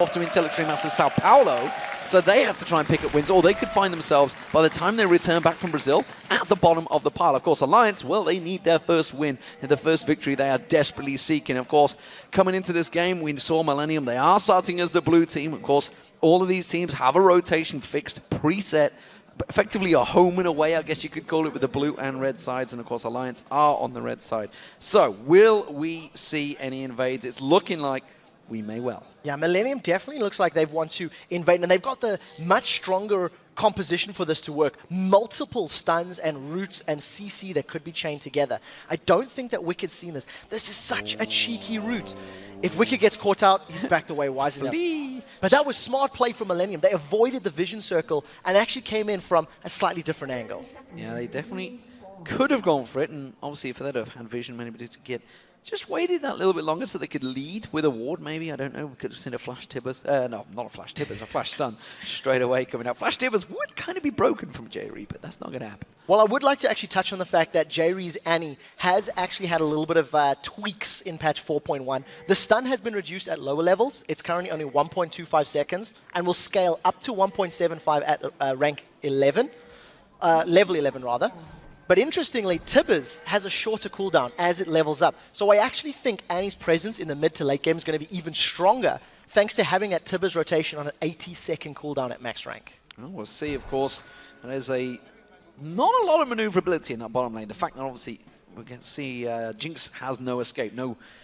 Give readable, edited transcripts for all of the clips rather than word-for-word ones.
off to Intellectually Master Sao Paulo, so they have to try and pick up wins, or they could find themselves, by the time they return back from Brazil, at the bottom of the pile. Of course, Alliance, well, they need their first win and the first victory they are desperately seeking. Of course, coming into this game, we saw Millenium. They are starting as the blue team. Of course, all of these teams have a rotation fixed, preset, effectively a home and away, I guess you could call it, with the blue and red sides, and of course Alliance are on the red side. So, will we see any invades? It's looking like we may well. Yeah, Millenium definitely looks like they've want to invade, and they've got the much stronger composition for this to work. Multiple stuns and roots and CC that could be chained together. I don't think that Wicked's seen this. This is such a cheeky root. If Wicked gets caught out, he's backed away wisely. But that was smart play from Millenium. They avoided the vision circle and actually came in from a slightly different angle. Yeah, they definitely could have gone for it, and obviously if they'd have had vision, maybe to get just waited that little bit longer so they could lead with a ward, maybe. I don't know. We could have seen a Flash Tibbers. No, not a Flash Tibbers, a Flash Stun straight away coming out. Flash Tibbers would kind of be broken from J-Ree, but that's not going to happen. Well, I would like to actually touch on the fact that J-Ree's Annie has actually had a little bit of tweaks in patch 4.1. The stun has been reduced at lower levels. It's currently only 1.25 seconds and will scale up to 1.75 at rank 11, level 11 rather. But interestingly, Tibbers has a shorter cooldown as it levels up. So I actually think Annie's presence in the mid to late game is going to be even stronger thanks to having that Tibbers rotation on an 80-second cooldown at max rank. Well, we'll see, of course. There's not a lot of maneuverability in that bottom lane. The fact that obviously we can see Jinx has no escape,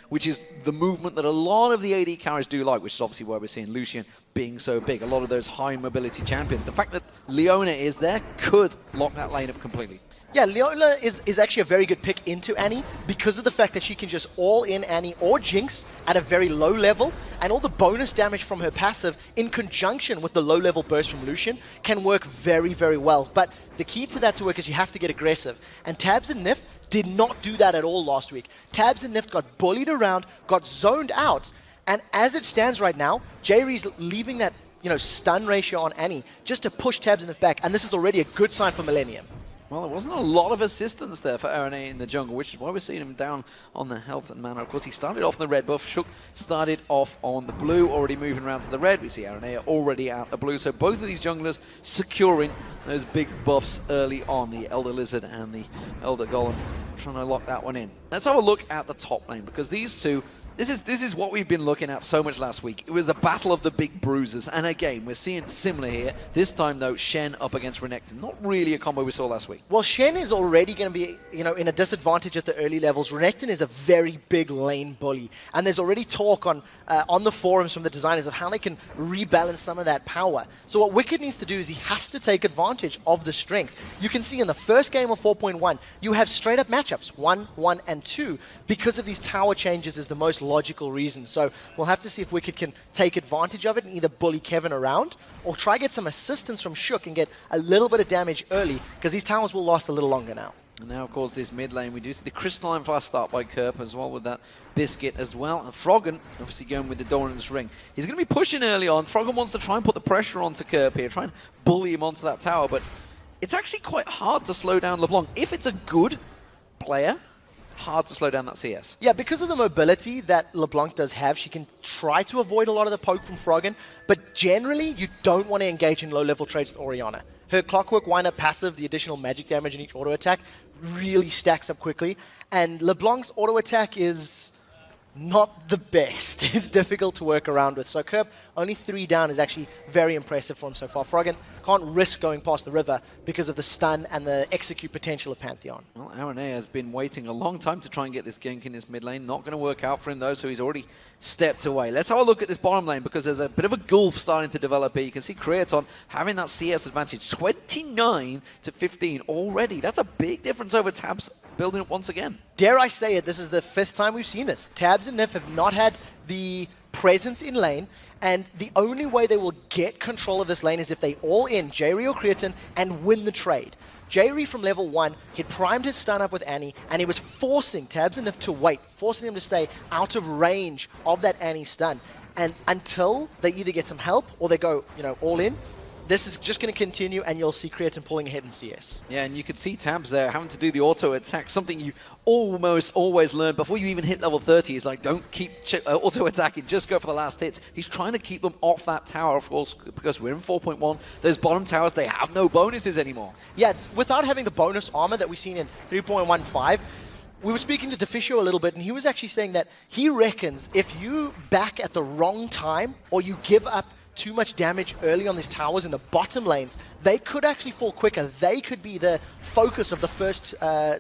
which is the movement that a lot of the AD carries do like, which is obviously why we're seeing Lucian being so big. A lot of those high mobility champions. The fact that Leona is there could lock that lane up completely. Yeah, Leona is actually a very good pick into Annie because of the fact that she can just all-in Annie or Jinx at a very low level, and all the bonus damage from her passive in conjunction with the low-level burst from Lucian can work very, very well. But the key to that to work is you have to get aggressive, and Tabs and Nif did not do that at all last week. Tabs and Nif got bullied around, got zoned out, and as it stands right now, J-Ree's leaving that stun ratio on Annie just to push Tabs and Nif back, and this is already a good sign for Millenium. Well, there wasn't a lot of assistance there for RNA in the jungle, which is why we're seeing him down on the health and mana. Of course, he started off in the red buff. Shook started off on the blue, already moving around to the red. We see RNA already out the blue. So both of these junglers securing those big buffs early on. The Elder Lizard and the Elder Golem trying to lock that one in. Let's have a look at the top lane, because these two, this is what we've been looking at so much last week. It was a battle of the big bruisers, and again, we're seeing similar here. This time, though, Shen up against Renekton. Not really a combo we saw last week. Well, Shen is already going to be, in a disadvantage at the early levels. Renekton is a very big lane bully, and there's already talk on the forums from the designers of how they can rebalance some of that power. So what Wicked needs to do is he has to take advantage of the strength. You can see in the first game of 4.1, you have straight-up matchups, 1, 1, and 2, because of these tower changes is the most logical reason. So we'll have to see if Wicked can take advantage of it and either bully Kevin around or try get some assistance from Shook and get a little bit of damage early, because these towers will last a little longer now. And now, of course, this mid lane, we do see the Crystalline fast start by Kerp as well with that Biscuit as well. And Froggen, obviously going with the Doran's Ring. He's going to be pushing early on. Froggen wants to try and put the pressure onto Kerp here, try and bully him onto that tower, but it's actually quite hard to slow down LeBlanc. If it's a good player, hard to slow down that CS. Yeah, because of the mobility that LeBlanc does have, she can try to avoid a lot of the poke from Froggen, but generally you don't want to engage in low-level trades with Orianna. Her Clockwork Wind-Up passive, the additional magic damage in each auto attack, really stacks up quickly, and LeBlanc's auto attack is not the best. It's difficult to work around with. So Kerp, only 3 down, is actually very impressive for him so far. Froggen can't risk going past the river because of the stun and the execute potential of Pantheon. Well, RNA has been waiting a long time to try and get this gank in this mid lane. Not going to work out for him, though, so he's already stepped away. Let's have a look at this bottom lane, because there's a bit of a gulf starting to develop here. You can see Creaton having that CS advantage, 29 to 15 already. That's a big difference over Tabs building up once again. Dare I say it, this is the 5th time we've seen this. Tabs and Nif have not had the presence in lane, and the only way they will get control of this lane is if they all in J-Ree or Creaton and win the trade. J-Ree from level 1, he'd primed his stun up with Annie, and he was forcing Tabs and Nif to wait, forcing him to stay out of range of that Annie stun. And until they either get some help or they go, all in, this is just going to continue, and you'll see Creatine pulling ahead in CS. Yeah, and you could see Tabs there having to do the auto attack, something you almost always learn before you even hit level 30 is like, don't keep auto attacking, just go for the last hits. He's trying to keep them off that tower, of course, because we're in 4.1. Those bottom towers, they have no bonuses anymore. Yeah, without having the bonus armor that we've seen in 3.15, we were speaking to Deficio a little bit, and he was actually saying that he reckons if you back at the wrong time or you give up too much damage early on these towers in the bottom lanes, they could actually fall quicker. They could be the focus of the first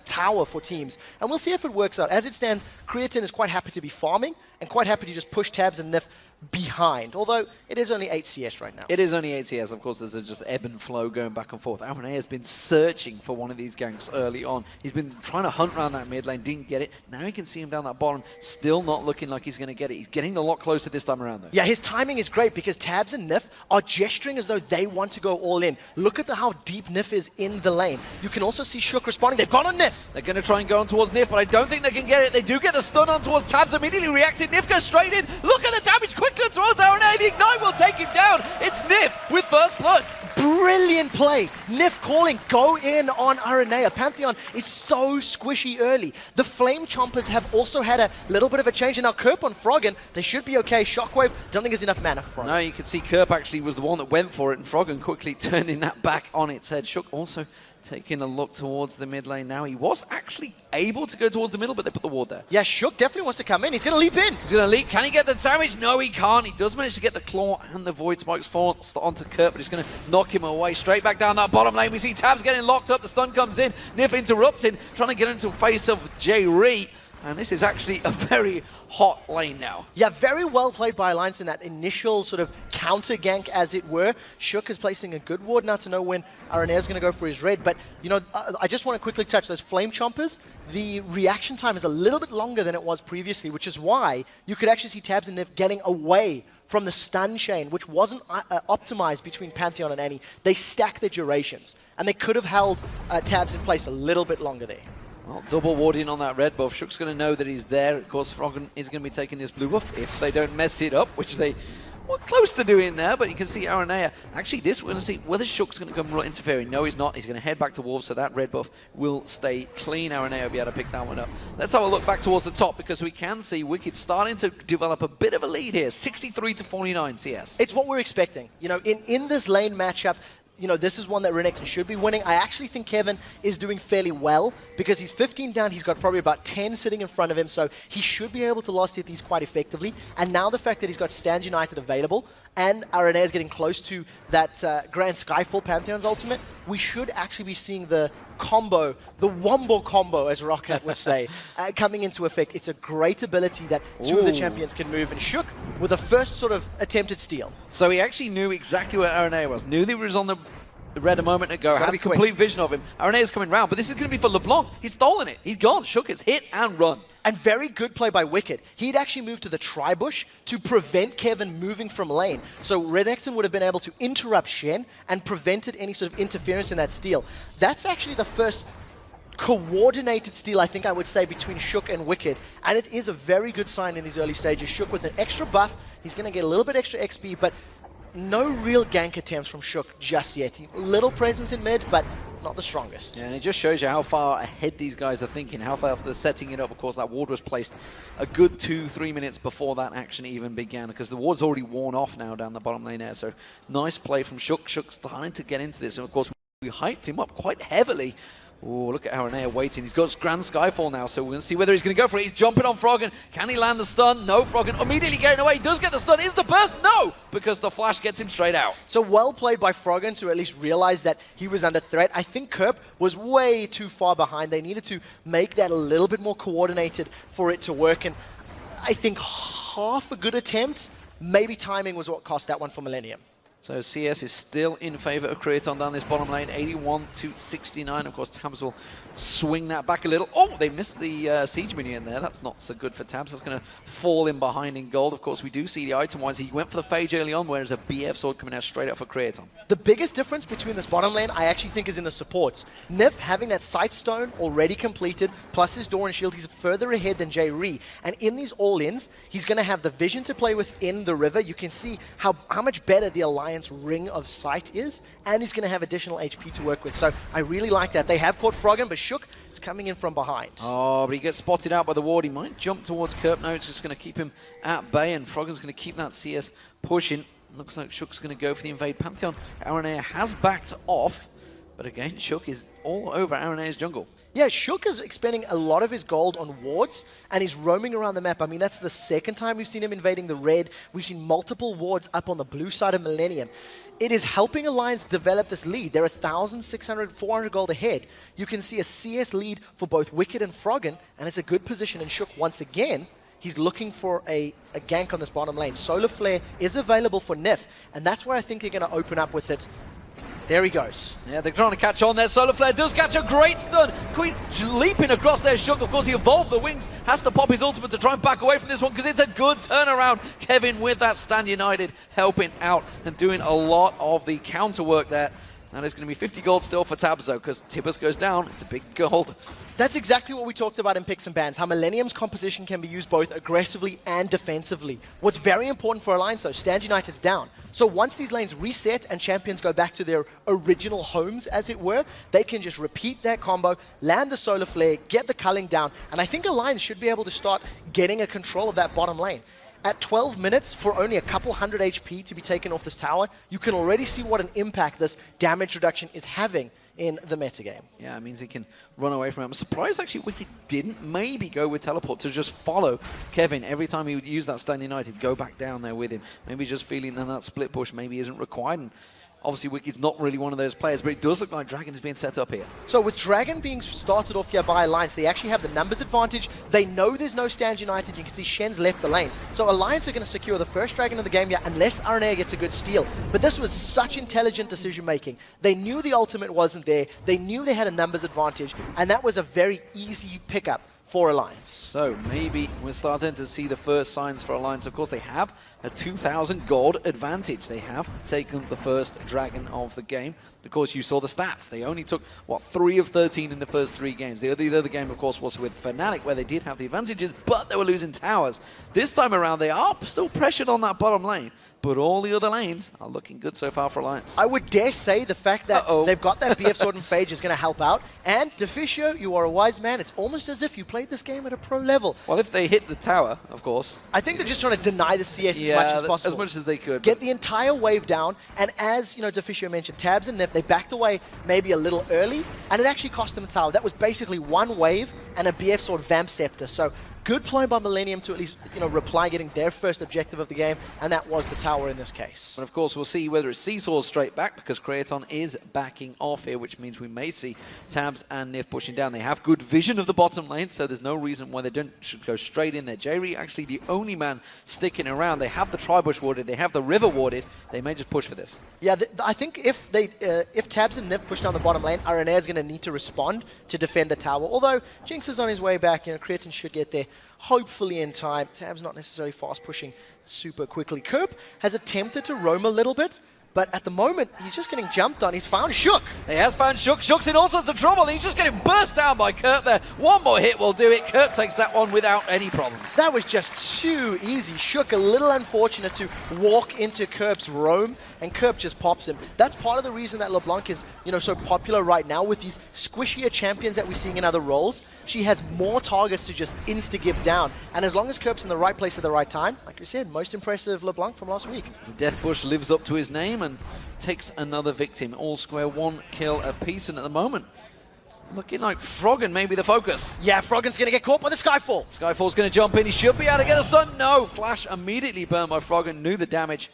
tower for teams. And we'll see if it works out. As it stands, Creatine is quite happy to be farming and quite happy to just push Tabs and Nif behind, although it is only 8 CS right now. It is only 8 CS, of course. There's just ebb and flow going back and forth. Aranea has been searching for one of these ganks early on. He's been trying to hunt around that mid lane, didn't get it. Now you can see him down that bottom, still not looking like he's going to get it. He's getting a lot closer this time around, though. Yeah, his timing is great because Tabs and Nif are gesturing as though they want to go all in. Look at how deep Nif is in the lane. You can also see Shook responding. They've gone on Nif. They're going to try and go on towards Nif, but I don't think they can get it. They do get the stun on towards Tabs, immediately reacted. Nif goes straight in. Look at the damage quickly towards Aranea. The Ignite will take him down. It's Nif with first blood. Brilliant play. Nif calling, go in on Aranea. Pantheon is so squishy early. The Flame Chompers have also had a little bit of a change. And now Kerp on Froggen, they should be okay. Shockwave, don't think there's enough mana for Froggen. No, you can see Kerp actually was the one that went for it, and Froggen quickly turning that back on its head. Shook also taking a look towards the mid lane now. He was actually able to go towards the middle, but they put the ward there. Yeah, Shook definitely wants to come in. He's going to leap in. He's going to leap. Can he get the damage? No, he can't. He does manage to get the claw and the void spikes fall onto Kurt, but he's going to knock him away. Straight back down that bottom lane. We see Tabs getting locked up. The stun comes in. Nif interrupting, trying to get into the face of J-Ree. And this is actually a very hot lane now. Yeah, very well played by Alliance in that initial sort of counter gank, as it were. Shook is placing a good ward now to know when Aranea is going to go for his red. But, you know, I just want to quickly touch those Flame Chompers. The reaction time is a little bit longer than it was previously, which is why you could actually see Tabs and Nif getting away from the stun chain, which wasn't optimized between Pantheon and Annie. They stack their durations, and they could have held Tabs in place a little bit longer there. Well, double warding on that red buff. Shook's going to know that he's there. Of course, Froggen is going to be taking this blue buff if they don't mess it up, which they were close to doing there, but you can see Aranea. Actually, this we're going to see whether Shook's going to come interfering. No, he's not. He's going to head back to Wolves, so that red buff will stay clean. Aranea will be able to pick that one up. Let's have a look back towards the top, because we can see Wicked starting to develop a bit of a lead here. 63 to 49 CS. It's what we're expecting. You know, in this lane matchup, you know, this is one that Renekton should be winning. I actually think Kevin is doing fairly well because he's 15 down. He's got probably about 10 sitting in front of him, so he should be able to last hit these quite effectively. And now the fact that he's got Stand United available and Aranea is getting close to that Grand Skyfall Pantheon's ultimate, we should actually be seeing the combo, the Wombo combo, as Rocket would say, coming into effect. It's a great ability that two of the champions can move, and Shook with the first sort of attempted steal. So he actually knew exactly where Aranea was. Knew that he was on the red a moment ago. Had a complete vision of him. Arenea's coming round, but this is going to be for LeBlanc. He's stolen it. He's gone. Shook it's hit and run. And very good play by Wicked. He'd actually moved to the tri-bush to prevent Kevin moving from lane. So Renekton would have been able to interrupt Shen and prevented any sort of interference in that steal. That's actually the first coordinated steal, I think I would say, between Shook and Wicked. And it is a very good sign in these early stages. Shook with an extra buff. He's going to get a little bit extra XP, but no real gank attempts from Shook just yet. Little presence in mid, but not the strongest. Yeah, and it just shows you how far ahead these guys are thinking, how far they're setting it up. Of course, that ward was placed a good 2-3 minutes before that action even began, because the ward's already worn off now down the bottom lane there. So nice play from Shook. Shook's starting to get into this, and of course, we hyped him up quite heavily. Oh, look at Aranea waiting. He's got Grand Skyfall now, so we're going to see whether he's going to go for it. He's jumping on Froggen. Can he land the stun? No, Froggen immediately getting away. He does get the stun. Is the burst? No, because the flash gets him straight out. So well played by Froggen to at least realize that he was under threat. I think Kerp was way too far behind. They needed to make that a little bit more coordinated for it to work, and I think half a good attempt, maybe timing was what cost that one for Millenium. So CS is still in favor of Creatine down this bottom lane, 81 to 69. Of course, Tabs will swing that back a little. Oh, they missed the Siege minion there. That's not so good for Tabs. That's going to fall in behind in gold. Of course, we do see the item-wise. He went for the Phage early on, whereas a BF sword coming out straight up for Creatine. The biggest difference between this bottom lane, I actually think, is in the supports. Nif having that Sight Stone already completed, plus his Door and Shield, he's further ahead than J-Ree. And in these all-ins, he's going to have the vision to play within the river. You can see how much better the Alliance client's ring of sight is, and he's going to have additional HP to work with. So I really like that. They have caught Froggen, but Shook is coming in from behind. Oh, but he gets spotted out by the ward. He might jump towards Kerp. No, it's just going to keep him at bay, and Froggen's going to keep that CS pushing. Looks like Shook's going to go for the invade Pantheon. Aranea has backed off, but again, Shook is all over Aranea's jungle. Yeah, Shook is expending a lot of his gold on wards, and he's roaming around the map. I mean, that's the second time we've seen him invading the red. We've seen multiple wards up on the blue side of Millenium. It is helping Alliance develop this lead. They're 1,600, 400 gold ahead. You can see a CS lead for both Wicked and Froggen, and it's a good position. And Shook, once again, he's looking for a gank on this bottom lane. Solar Flare is available for Nif, and that's where I think they're going to open up with it. There he goes. Yeah, they're trying to catch on there. Solar Flare does catch a great stun. Queen leaping across there. Shook, of course, he evolved the wings. Has to pop his ultimate to try and back away from this one because it's a good turnaround. Kevin with that Stand United helping out and doing a lot of the counter work there. And it's going to be 50 gold still for Tabs, though, because Tibbers goes down. It's a big gold. That's exactly what we talked about in Picks and Bans, how Millennium's composition can be used both aggressively and defensively. What's very important for Alliance, though, Stand United's down. So once these lanes reset and champions go back to their original homes, as it were, they can just repeat that combo, land the Solar Flare, get the culling down, and I think Alliance should be able to start getting a control of that bottom lane. At 12 minutes, for only a couple hundred HP to be taken off this tower, you can already see what an impact this damage reduction is having in the metagame. Yeah, it means he can run away from him. I'm surprised, actually, Wicked didn't maybe go with Teleport to just follow Kevin. Every time he would use that Stand United, go back down there with him. Maybe just feeling that split push maybe isn't required. And obviously, Wicked's not really one of those players, but it does look like Dragon is being set up here. So with Dragon being started off here by Alliance, they actually have the numbers advantage. They know there's no Stand United. You can see Shen's left the lane. So Alliance are going to secure the first Dragon of the game here unless Aranea gets a good steal. But this was such intelligent decision making. They knew the ultimate wasn't there. They knew they had a numbers advantage, and that was a very easy pickup for Alliance. So maybe we're starting to see the first signs for Alliance. Of course, they have a 2,000 gold advantage. They have taken the first Dragon of the game. Of course, you saw the stats. They only took, what, 3 of 13 in the first 3 games. The other game, of course, was with Fnatic, where they did have the advantages, but they were losing towers. This time around, they are still pressured on that bottom lane, but all the other lanes are looking good so far for Alliance. I would dare say the fact that they've got that BF Sword and Phage is going to help out. And Deficio, you are a wise man. It's almost as if you played this game at a pro level. Well, if they hit the tower, of course. I think they're just trying to deny the CS as much as possible. As much as they could. Get the entire wave down. And as Deficio mentioned, Tabs and Nif, they backed away maybe a little early, and it actually cost them a tower. That was basically one wave and a BF Sword Vamp Scepter. So good play by Millenium to at least, reply getting their first objective of the game, and that was the tower in this case. But of course, we'll see whether it's Seesaws straight back, because Creaton is backing off here, which means we may see Tabs and Nif pushing down. They have good vision of the bottom lane, so there's no reason why they should go straight in there. Jerry actually the only man sticking around. They have the Tribush warded, they have the River warded. They may just push for this. Yeah, I think if Tabs and Nif push down the bottom lane, Aranea is going to need to respond to defend the tower. Although Jinx is on his way back, Creaton should get there hopefully in time. Tab's not necessarily fast pushing super quickly. Kerp has attempted to roam a little bit, but at the moment, he's just getting jumped on. He's found Shook. He has found Shook. Shook's in all sorts of trouble. He's just getting burst down by Kerp there. One more hit will do it. Kerp takes that one without any problems. That was just too easy. Shook a little unfortunate to walk into Kerp's roam, and Kerp just pops him. That's part of the reason that LeBlanc is, so popular right now with these squishier champions that we're seeing in other roles. She has more targets to just insta-give down. And as long as Kerp's in the right place at the right time, like we said, most impressive LeBlanc from last week. Deathbush lives up to his name and takes another victim. All square, 1 kill apiece, and at the moment, looking like Froggen may be the focus. Yeah, Froggen's going to get caught by the Skyfall. Skyfall's going to jump in. He should be able to get a stun. No, Flash immediately burned by Froggen. Knew the damage.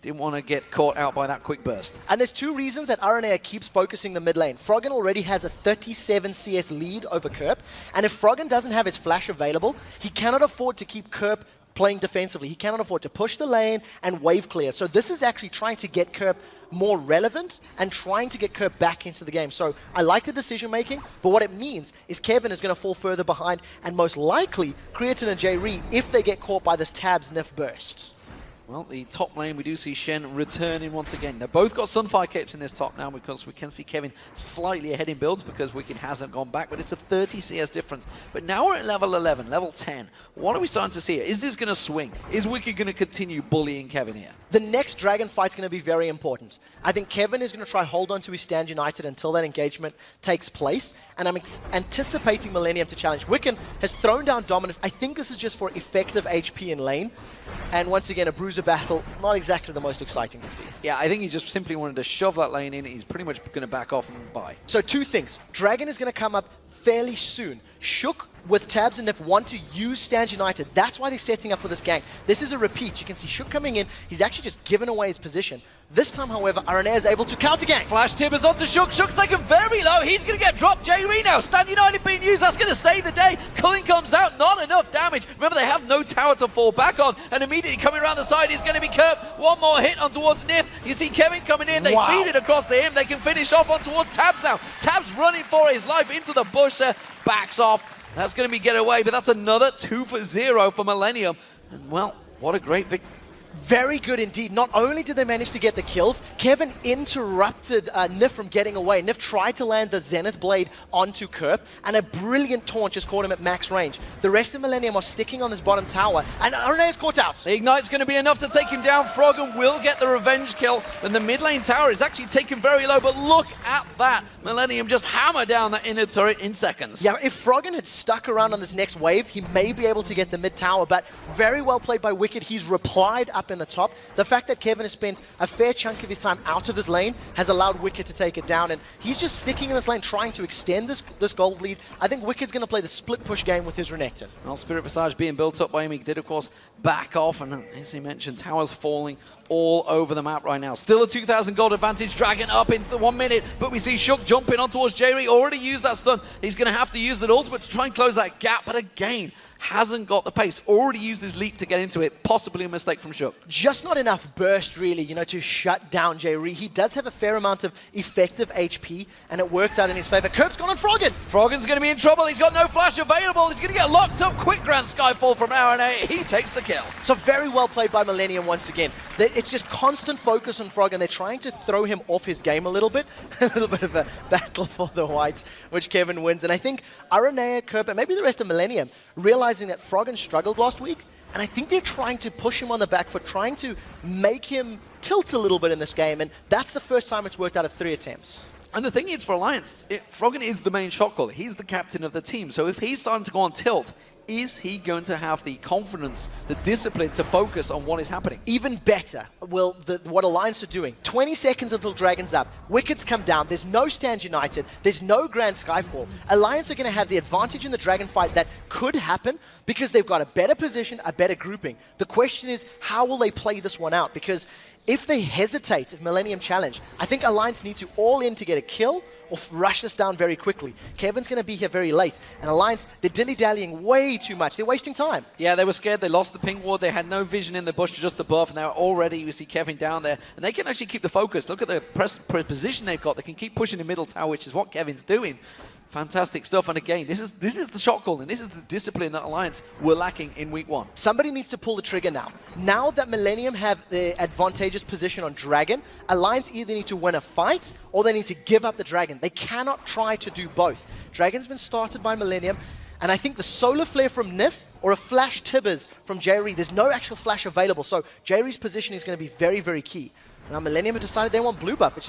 Didn't want to get caught out by that quick burst. And there's 2 reasons that Aranea keeps focusing the mid lane. Froggen already has a 37 CS lead over Kerp. And if Froggen doesn't have his Flash available, he cannot afford to keep Kerp playing defensively. He cannot afford to push the lane and wave clear. So this is actually trying to get Kerp more relevant and trying to get Kerp back into the game. So I like the decision making, but what it means is Kevin is going to fall further behind, and most likely Creaton and J-Ree if they get caught by this Tabs Nif burst. Well, the top lane, we do see Shen returning once again. They've both got Sunfire capes in this top now because we can see Kevin slightly ahead in builds because Wicked hasn't gone back, but it's a 30 CS difference. But now we're at level 11, level 10. What are we starting to see here? Is this going to swing? Is Wicked going to continue bullying Kevin here? The next Dragon fight's going to be very important. I think Kevin is going to try hold on to his stand united until that engagement takes place, and I'm anticipating Millenium to challenge. Wicked has thrown down Dominus. I think this is just for effective HP in lane, and once again, a bruiser battle, not exactly the most exciting to see. Yeah, I think he just simply wanted to shove that lane in. He's pretty much going to back off and buy. So two things. Dragon is going to come up fairly soon. Shook with Tabs and Nif want to use Stand United. That's why they're setting up for this gank. This is a repeat. You can see Shook coming in. He's actually just given away his position. This time, however, Aranea is able to counter gank. Flash Tibbers onto Shook. Shook's taken very low. He's going to get dropped. J-Re now. Stand United being used. That's going to save the day. Culling comes out. Not enough damage. Remember, they have no tower to fall back on. And immediately coming around the side is going to be Kerp. One more hit on towards Nif. You see Kevin coming in. They feed it across to him. They can finish off on towards Tabs now. Tabs running for his life into the bush there. Backs off. That's going to be get away, but that's another 2 for 0 for Millenium. And well, what a great victory. Very good indeed. Not only did they manage to get the kills, Kevin interrupted Nif from getting away. Nif tried to land the Zenith Blade onto Kerp, and a brilliant taunt just caught him at max range. The rest of Millenium are sticking on this bottom tower, and Arena's caught out. The Ignite's going to be enough to take him down. Froggen will get the revenge kill, and the mid lane tower is actually taken very low, but look at that. Millenium just hammer down that inner turret in seconds. Yeah, if Froggen had stuck around on this next wave, he may be able to get the mid tower, but very well played by Wicked. He's replied up in the top. The fact that Kevin has spent a fair chunk of his time out of this lane has allowed Wicked to take it down, and he's just sticking in this lane trying to extend this gold lead. I think Wicked's going to play the split push game with his Renekton. Well, Spirit Visage being built up by him, he did of course back off, and as he mentioned, towers falling all over the map right now. Still a 2,000 gold advantage, Dragon up in 1 minute, but we see Shook jumping on towards J-Re, already used that stun. He's going to have to use that ultimate to try and close that gap, but again, hasn't got the pace. Already used his leap to get into it. Possibly a mistake from Shook. Just not enough burst, really, to shut down J-Re. He does have a fair amount of effective HP, and it worked out in his favor. Kerp's gone on Froggen. Froggen's going to be in trouble. He's got no flash available. He's going to get locked up. Quick Grand Skyfall from Arana. He takes the kill. So very well played by Millenium once again. It's just constant focus on Froggen. They're trying to throw him off his game a little bit. A little bit of a battle for the whites, which Kevin wins. And I think Aranea, Kerp, and maybe the rest of Millenium realizing that Froggen struggled last week, and I think they're trying to push him on the back foot, trying to make him tilt a little bit in this game, and that's the first time it's worked out of 3 attempts. And the thing is, for Alliance, Froggen is the main shot caller. He's the captain of the team, so if he's starting to go on tilt, is he going to have the confidence, the discipline to focus on what is happening? Even better, well, what Alliance are doing. 20 seconds until Dragon's up. Wickets come down. There's no Stand United. There's no Grand Skyfall. Alliance are going to have the advantage in the Dragon fight that could happen because they've got a better position, a better grouping. The question is, how will they play this one out? Because if they hesitate, if Millenium challenge, I think Alliance need to all in to get a kill or rush this down very quickly. Kevin's going to be here very late, and Alliance, they're dilly-dallying way too much. They're wasting time. Yeah, they were scared. They lost the ping ward. They had no vision in the bush just above. Now already you see Kevin down there, and they can actually keep the focus. Look at the position they've got. They can keep pushing the middle tower, which is what Kevin's doing. Fantastic stuff, and again, this is the shot calling. This is the discipline that Alliance were lacking in week 1. Somebody needs to pull the trigger now. Now that Millenium have the advantageous position on Dragon, Alliance either need to win a fight or they need to give up the Dragon. They cannot try to do both. Dragon's been started by Millenium, and I think the Solar Flare from Nif or a Flash Tibbers from J-Re, there's no actual flash available, so J-Re's position is going to be very, very key. Now Millenium have decided they want blue buff. It's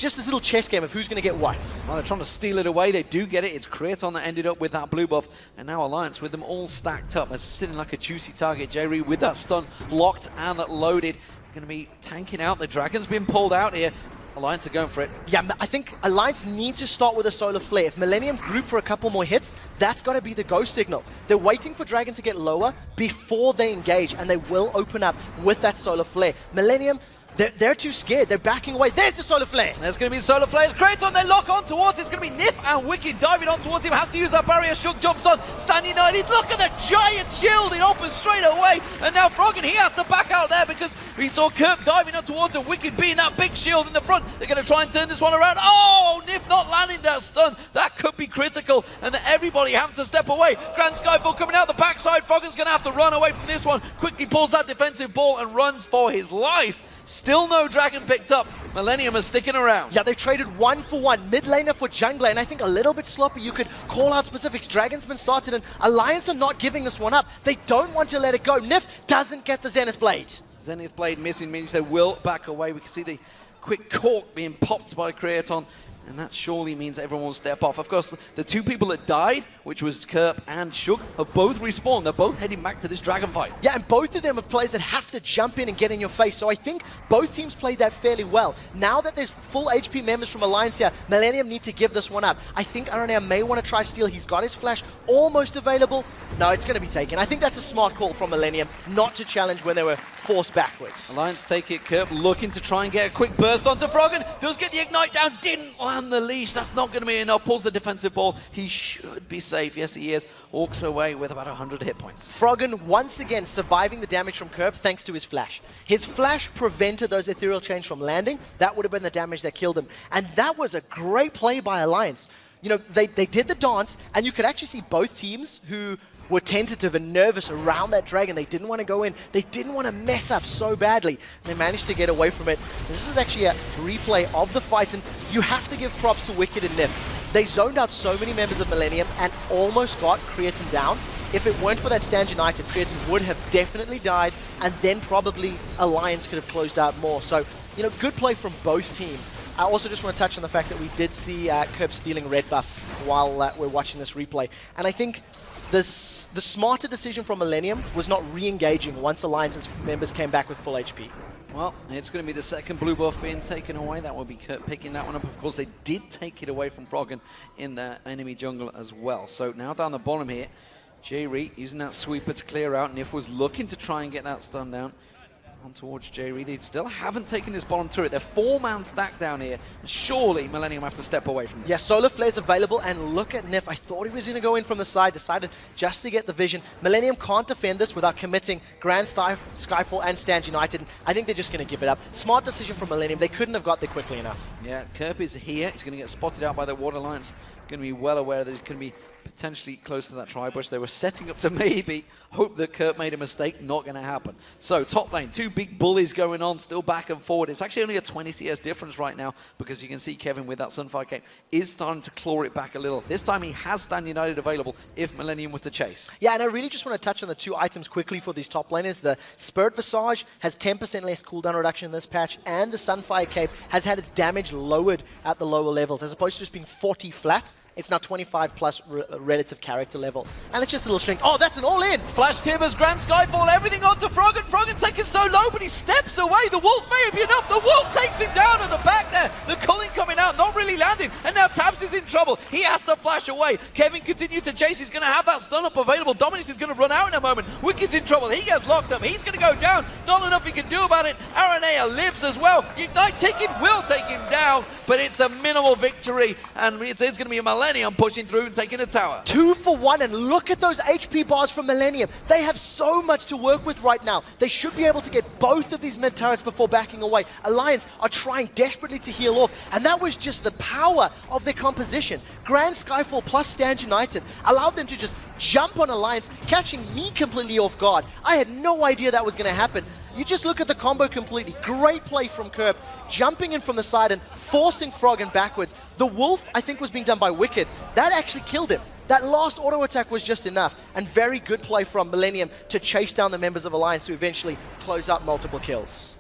just this little chess game of who's going to get what. Well, they're trying to steal it away. They do get it. It's Kraton that ended up with that blue buff, and now Alliance with them all stacked up. It's sitting like a juicy target. J-Re with that stun locked and loaded. Going to be tanking out. The Dragon's been pulled out here. Alliance are going for it. Yeah, I think Alliance need to start with a Solar Flare. If Millenium group for a couple more hits, that's got to be the go signal. They're waiting for Dragon to get lower before they engage, and they will open up with that Solar Flare. Millenium, They're too scared. They're backing away. There's the Solar Flare. There's going to be Solar Flares. Kraton, they lock on towards it. It's going to be Nif and Wicked diving on towards him. Has to use that barrier. Shook jumps on. Stan United. Look at the giant shield. It offers straight away. And now Froggen, he has to back out there because we saw Kirk diving on towards him. Wicked being that big shield in the front. They're going to try and turn this one around. Oh, Nif not landing that stun. That could be critical. And everybody having to step away. Grand Skyfall coming out the backside. Froggen's going to have to run away from this one. Quickly pulls that defensive ball and runs for his life. Still no dragon picked up. Millenium is sticking around. Yeah, they've traded 1-for-1. Mid laner for jungler, and I think a little bit sloppy. You could call out specifics. Dragon's been started, and Alliance are not giving this one up. They don't want to let it go. Nif doesn't get the Zenith Blade. Zenith Blade missing means they will back away. We can see the quick cork being popped by Kraton. And that surely means everyone will step off. Of course, the two people that died, which was Kerp and Shook, have both respawned. They're both heading back to this dragon fight. Yeah, and both of them are players that have to jump in and get in your face. So I think both teams played that fairly well. Now that there's full HP members from Alliance here, Millenium need to give this one up. I think Aranea may want to try steal. He's got his flash almost available. No, it's going to be taken. I think that's a smart call from Millenium not to challenge when they were forced backwards. Alliance take it. Kerp looking to try and get a quick burst onto Froggen. Does get the ignite down. Didn't land the leash. That's not going to be enough. Pulls the defensive ball. He should be safe. Yes, he is. Walks away with about 100 hit points. Froggen once again surviving the damage from Kerp thanks to his flash. His flash prevented those ethereal chains from landing. That would have been the damage that killed him. And that was a great play by Alliance. You know, they did the dance, and you could actually see both teams who were tentative and nervous around that dragon. They didn't want to go in. They didn't want to mess up so badly. They managed to get away from it. This is actually a replay of the fight, and you have to give props to Wicked and Nif. They zoned out so many members of Millenium and almost got Creatine down. If it weren't for that stand united, Creatine would have definitely died, and then probably Alliance could have closed out more. So, you know, good play from both teams. I also just want to touch on the fact that we did see Kerp stealing red buff while we're watching this replay. And I think the smarter decision from Millenium was not re-engaging once Alliance's members came back with full HP. Well, it's going to be the second blue buff being taken away. That will be Kerp picking that one up. Of course, they did take it away from Froggen in the enemy jungle as well. So now down the bottom here, J-Reed using that sweeper to clear out. Nif was looking to try and get that stun down. On towards J-Reed. They still haven't taken this bottom turret. They're 4-man stacked down here. Surely Millenium have to step away from this. Yeah, Solar Flare's available, and look at Nif. I thought he was going to go in from the side, decided just to get the vision. Millenium can't defend this without committing Grand Skyfall and Stand United. I think they're just going to give it up. Smart decision from Millenium. They couldn't have got there quickly enough. Yeah, Kerp is here. He's going to get spotted out by the Water Alliance. Going to be well aware that he's going to be potentially close to that tri-bush. They were setting up to maybe hope that Kerp made a mistake. Not going to happen. So top lane, two big bullies going on, still back and forward. It's actually only a 20 CS difference right now because you can see Kevin with that Sunfire Cape is starting to claw it back a little. This time he has Stand United available if Millenium were to chase. Yeah, and I really just want to touch on the two items quickly for these top laners. The Spirit Visage has 10% less cooldown reduction in this patch, and the Sunfire Cape has had its damage lowered at the lower levels. As opposed to just being 40 flat, it's now 25 plus relative character level. And it's just a little string. Oh, that's an all-in! Flash Timbers, Grand Skyfall, everything onto Froggen. Froggen taking so low, but he steps away. The Wolf may be enough. The Wolf takes him down at the back there. The culling coming out, not really landing. And now Tabs is in trouble. He has to flash away. Kevin continued to chase. He's going to have that stun up available. Dominus is going to run out in a moment. Wicked's in trouble. He gets locked up. He's going to go down. Not enough he can do about it. Aranea lives as well. Ignite taking will take him down, but it's a minimal victory. And it's going to be a Millenium pushing through and taking the tower. 2 for 1, and look at those HP bars from Millenium. They have so much to work with right now. They should be able to get both of these mid turrets before backing away. Alliance are trying desperately to heal off, and that was just the power of their composition. Grand Skyfall plus Stand United allowed them to just jump on Alliance, catching me completely off guard. I had no idea that was going to happen. You just look at the combo completely. Great play from Kerp, jumping in from the side and forcing Froggen backwards. The Wolf, I think, was being done by Wicked. That actually killed him. That last auto attack was just enough, and very good play from Millenium to chase down the members of Alliance to eventually close out multiple kills.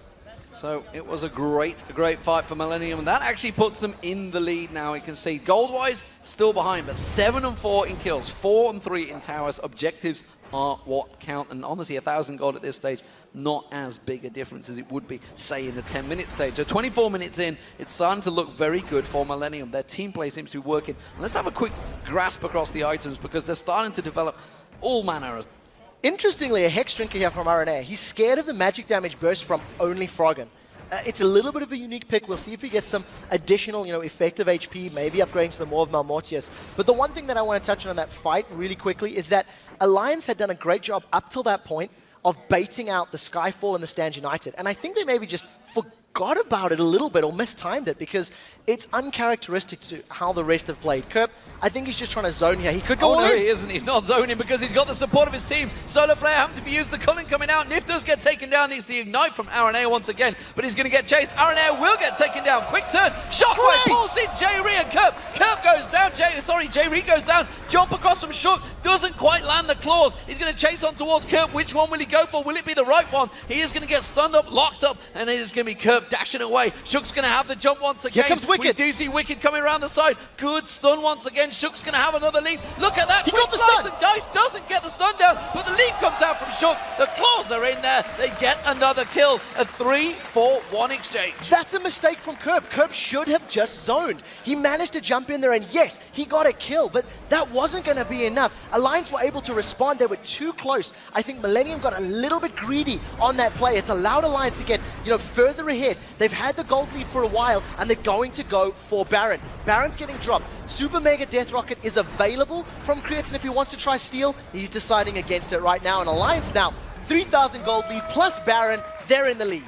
So it was a great fight for Millenium, and that actually puts them in the lead now. You can see gold-wise, still behind, but 7 and 4 in kills, 4 and 3 in towers. Objectives are what count, and honestly, 1,000 gold at this stage, not as big a difference as it would be, say, in the 10-minute stage. So 24 minutes in, it's starting to look very good for Millenium. Their team play seems to be working. And let's have a quick grasp across the items, because they're starting to develop all manner of... Interestingly, a Hex Drinker here from Aranea. He's scared of the magic damage burst from only Froggen. it's a little bit of a unique pick. We'll see if he gets some additional, effective HP, maybe upgrading to the more of Malmortius. But the one thing that I want to touch on that fight really quickly is that Alliance had done a great job up till that point of baiting out the Skyfall and the Stand United. And I think they maybe just forgot about it a little bit or mistimed it because it's uncharacteristic to how the rest have played. Kerp, I think he's just trying to zone here. He could go all in. No, he isn't. He's not zoning because he's got the support of his team. Solar Flare having to be used. The Culling coming out. Nif does get taken down. Needs the Ignite from RNA once again, but he's going to get chased. RNA will get taken down. Quick turn. Shockwave pulls in J-Ree and Kerp. Kerp goes down. J-Ree goes down. Jump across from Shook. Doesn't quite land the claws. He's going to chase on towards Kerp. Which one will he go for? Will it be the right one? He is going to get stunned up, locked up, and it is going to be Kerp dashing away. Shook's going to have the jump once again. Here comes Wicked. We do see Wicked coming around the side. Good stun once again. Shook's going to have another lead. Look at that. He got the stun. And Dice doesn't get the stun down, but the lead comes out from Shook. The claws are in there. They get another kill. A 3-4-1 exchange. That's a mistake from Kerp. Kerp should have just zoned. He managed to jump in there, and yes, he got a kill, but that wasn't going to be enough. Alliance were able to respond. They were too close. I think Millenium got a little bit greedy on that play. It's allowed Alliance to get, further ahead. They've had the gold lead for a while, and they're going to go for Baron. Baron's getting dropped. Super Mega Death Rocket is available from Creatine if he wants to try steal. He's deciding against it right now, and Alliance now 3,000 gold lead plus Baron. They're in the lead.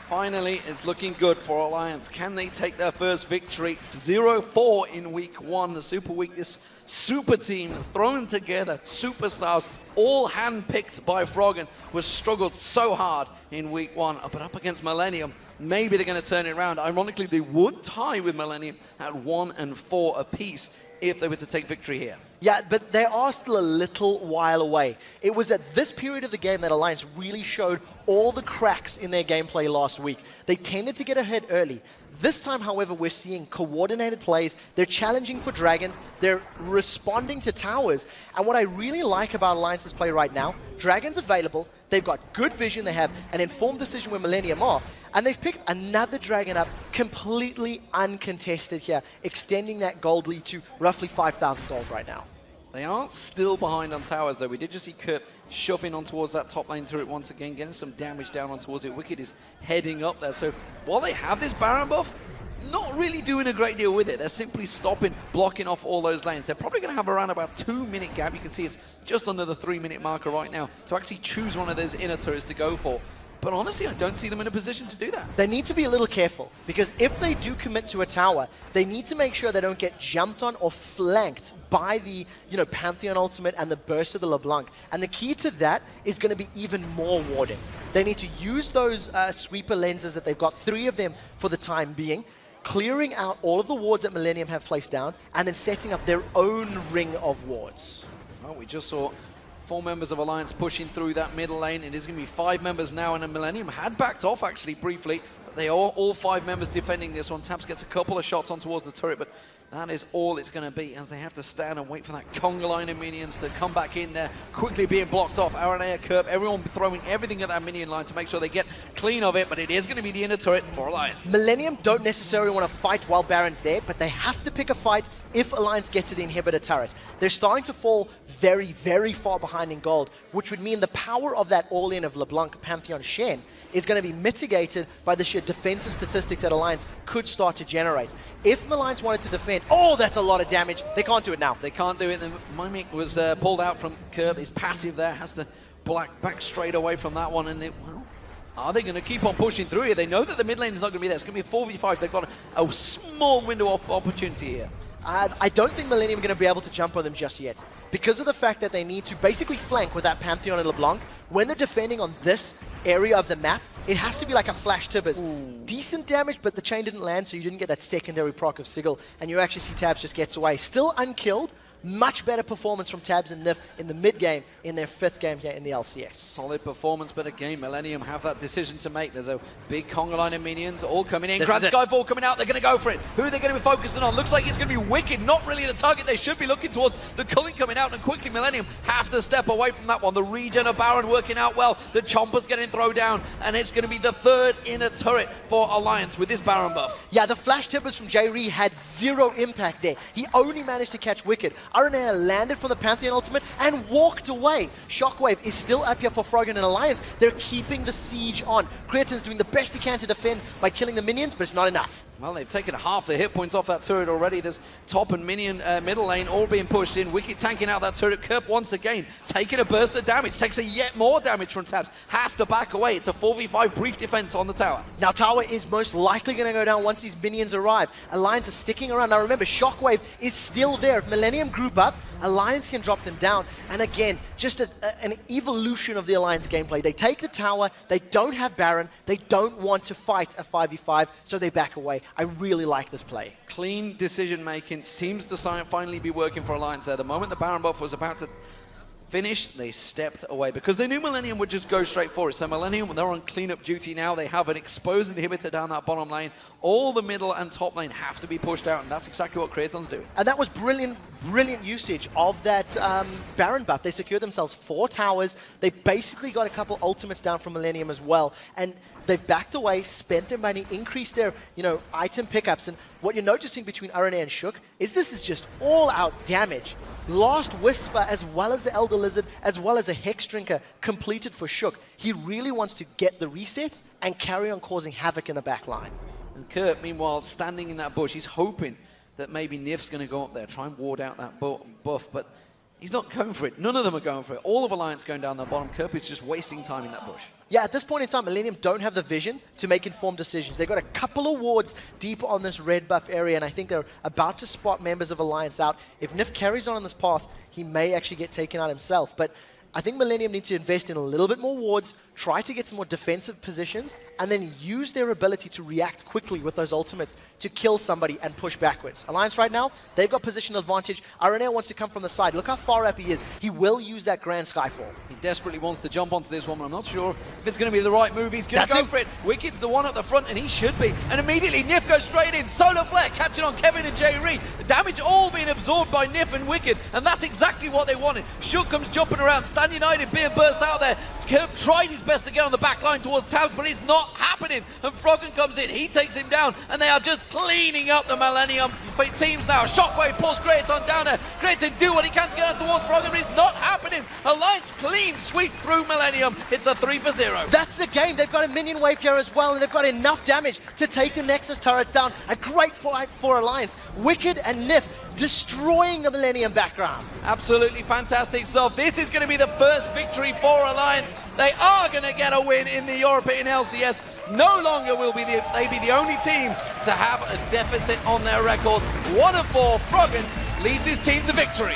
Finally, it's looking good for Alliance. Can they take their first victory? 0-4 in week 1. The Super Week, this super team thrown together, superstars, all handpicked by Froggen, was struggled so hard in week 1, but up against Millenium. Maybe they're going to turn it around. Ironically, they would tie with Millenium at 1-4 apiece if they were to take victory here. Yeah, but they are still a little while away. It was at this period of the game that Alliance really showed all the cracks in their gameplay last week. They tended to get ahead early. This time, however, we're seeing coordinated plays. They're challenging for dragons. They're responding to towers. And what I really like about Alliance's play right now, dragons available. They've got good vision. They have an informed decision where Millenium are. And they've picked another dragon up completely uncontested here, extending that gold lead to roughly 5,000 gold right now. They are still behind on towers, though. We did just see Kerp shoving on towards that top lane turret once again, getting some damage down on towards it. Wicked is heading up there. So while they have this Baron buff, not really doing a great deal with it. They're simply stopping, blocking off all those lanes. They're probably going to have around about 2-minute gap. You can see it's just under the 3-minute marker right now to actually choose one of those inner turrets to go for. But honestly, I don't see them in a position to do that. They need to be a little careful, because if they do commit to a tower, they need to make sure they don't get jumped on or flanked by the Pantheon ultimate and the burst of the LeBlanc. And the key to that is going to be even more warding. They need to use those sweeper lenses that they've got, 3 of them for the time being, clearing out all of the wards that Millenium have placed down, and then setting up their own ring of wards. Well, we just saw 4 members of Alliance pushing through that middle lane. It is going to be 5 members now, and a Millenium had backed off actually briefly. They are all 5 members defending this one. Taps gets a couple of shots on towards the turret, but that is all it's going to be as they have to stand and wait for that conga line of minions to come back in there, quickly being blocked off. RNA, Kerp, everyone throwing everything at that minion line to make sure they get clean of it, but it is going to be the inner turret for Alliance. Millenium don't necessarily want to fight while Baron's there, but they have to pick a fight if Alliance get to the inhibitor turret. They're starting to fall very, very far behind in gold, which would mean the power of that all-in of LeBlanc, Pantheon, Shen is going to be mitigated by the sheer defensive statistics that Alliance could start to generate. If Alliance wanted to defend, oh, that's a lot of damage. They can't do it now. They can't do it. The Mimic was pulled out from Kerp. His passive there has to back straight away from that one. And well, are they going to keep on pushing through here? They know that the mid lane is not going to be there. It's going to be a 4v5. They've got a small window of opportunity here. I don't think Millenium are going to be able to jump on them just yet, because of the fact that they need to basically flank with that Pantheon and LeBlanc. When they're defending on this area of the map, it has to be like a flash Tibbers. Decent damage, but the chain didn't land, so you didn't get that secondary proc of Sigil, and you actually see Tabs just gets away. Still unkilled. Much better performance from Tabs and Nif in the mid-game in their 5th game here in the LCS. Solid performance, but again, Millenium have that decision to make. There's a big conga line of minions all coming in. Grand Skyfall coming out. They're going to go for it. Who are they going to be focusing on? Looks like it's going to be Wicked. Not really the target they should be looking towards. The Culling coming out, and quickly Millenium have to step away from that one. The regen of Baron working out well. The Chomper's getting thrown down, and it's going to be the 3rd inner turret for Alliance with this Baron buff. Yeah, the flash Tibbers from J-Ree had 0 impact there. He only managed to catch Wicked. Aranea landed from the Pantheon ultimate and walked away. Shockwave is still up here for Froggen and Alliance. They're keeping the siege on. Creatin's doing the best he can to defend by killing the minions, but it's not enough. Well, they've taken half the hit points off that turret already. There's top and minion middle lane all being pushed in. Wicked tanking out that turret. Kerp once again taking a burst of damage. Takes a yet more damage from Tabs. Has to back away. It's a 4v5 brief defense on the tower. Now tower is most likely going to go down once these minions arrive. Alliance are sticking around. Now remember, Shockwave is still there. If Millenium group up, Alliance can drop them down. And again, just an evolution of the Alliance gameplay. They take the tower, they don't have Baron, they don't want to fight a 5v5, so they back away. I really like this play. Clean decision making seems to finally be working for Alliance there. The moment the Baron buff was about to finish, they stepped away because they knew Millenium would just go straight for it. So Millenium, they're on cleanup duty now. They have an exposed inhibitor down that bottom lane. All the middle and top lane have to be pushed out, and that's exactly what Creaton's doing. And that was brilliant usage of that Baron buff. They secured themselves 4 towers. They basically got a couple ultimates down from Millenium as well. And they've backed away, spent their money, increased their item pickups. And what you're noticing between Aranea and Shook is this is just all-out damage. Last Whisper, as well as the Elder Lizard, as well as a Hex Drinker completed for Shook. He really wants to get the reset and carry on causing havoc in the back line. And Kurt, meanwhile, standing in that bush, he's hoping that maybe Nif's going to go up there, try and ward out that buff, but he's not going for it. None of them are going for it. All of Alliance going down the bottom. Kerp is just wasting time in that bush. Yeah, at this point in time, Millenium don't have the vision to make informed decisions. They've got a couple of wards deep on this red buff area, and I think they're about to spot members of Alliance out. If Nif carries on this path, he may actually get taken out himself. But I think Millenium needs to invest in a little bit more wards, try to get some more defensive positions, and then use their ability to react quickly with those ultimates to kill somebody and push backwards. Alliance right now, they've got positional advantage. Aranea wants to come from the side. Look how far up he is. He will use that Grand Skyfall. He desperately wants to jump onto this one, but I'm not sure if it's going to be the right move. He's going to go for it. Wicked's the one at the front, and he should be. And immediately, Nif goes straight in. Solar Flare catching on Kevin and Jay Reed. The damage all being absorbed by Nif and Wicked, and that's exactly what they wanted. Shook comes jumping around. Stand United being burst out there. Kerp tried his best to get on the back line towards Tabs, but it's not happening. And Froggen comes in, he takes him down, and they are just cleaning up the Millenium teams now. Shockwave pulls Creaton down there. Creaton do what he can to get out towards Froggen, but it's not happening. Alliance clean sweep through Millenium. It's a 3-for-0. That's the game. They've got a minion wave here as well, and they've got enough damage to take the Nexus turrets down. A great fight for Alliance. Wicked and Nif destroying the Millenium background. Absolutely fantastic stuff. This is going to be the first victory for Alliance. They are going to get a win in the European LCS. No longer will they be the only team to have a deficit on their records. 1-4, Froggen leads his team to victory.